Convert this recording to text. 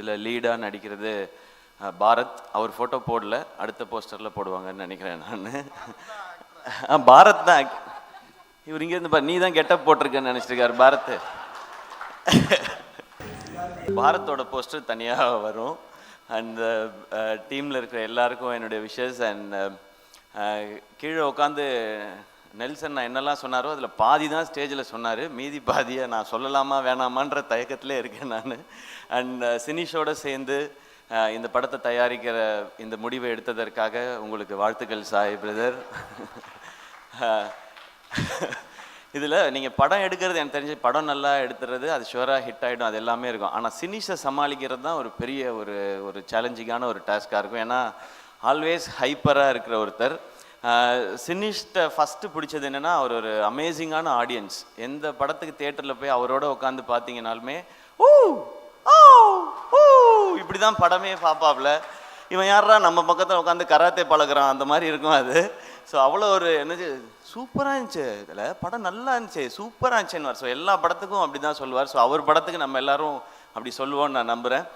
இதில் லீடாக நடிக்கிறது பாரத். அவர் ஃபோட்டோ போடல, அடுத்த போஸ்டரில் போடுவாங்கன்னு நினைக்கிறேன் நான். பாரத் தான் இவர் இங்கேருந்து நீ தான் கெட்டப் போட்டிருக்கேன்னு நினச்சிருக்காரு பாரத். பாரத்தோட போஸ்டர் தனியாக வரும். அண்ட் டீமில் இருக்கிற எல்லாருக்கும் என்னுடைய விஷஸ். அண்ட் கீழே உட்காந்து நெல்சன் நான் என்னெல்லாம் சொன்னாரோ அதில் பாதி தான் ஸ்டேஜில் சொன்னார், மீதி பாதியை நான் சொல்லலாமா வேணாமான்ற தயக்கத்திலே இருக்கேன் நான். அண்ட் சினிஷோடு சேர்ந்து இந்த படத்தை தயாரிக்கிற இந்த முடிவை எடுத்ததற்காக உங்களுக்கு வாழ்த்துக்கள் சாய் பிரதர். இதில் நீங்கள் படம் எடுக்கிறது எனக்கு தெரிஞ்சு படம் நல்லா எடுத்துறது அது ஷுவராக ஹிட் ஆகிடும், அது எல்லாமே இருக்கும். ஆனால் சினிஷை சமாளிக்கிறது தான் ஒரு பெரிய ஒரு சேலஞ்சிங்கான ஒரு டாஸ்காக இருக்கும். ஏன்னா ஆல்வேஸ் ஹைப்பராக இருக்கிற ஒருத்தர். சினிஷ்ட ஃபஸ்ட்டு பிடிச்சது என்னென்னா அவர் ஒரு அமேசிங்கான ஆடியன்ஸ். எந்த படத்துக்கு தேட்டரில் போய் அவரோட உட்காந்து பார்த்தீங்கனாலுமே ஊ ஓ ஊ இப்படி தான் படமே பார்ப்பாப்ல. இவன் யாரா நம்ம பக்கத்தில் உட்காந்து கராத்தே பழகிறான் அந்த மாதிரி இருக்கும் அது. ஸோ அவ்வளோ ஒரு என்னது சூப்பராக இருந்துச்சு, இதில் படம் நல்லா இருந்துச்சு, சூப்பராக இருந்துச்சுன்னு. ஸோ எல்லா படத்துக்கும் அப்படி தான் சொல்லுவார். ஸோ அவர் படத்துக்கு நம்ம எல்லாரும் அப்படி சொல்லுவோன்னு நான் நம்புகிறேன்.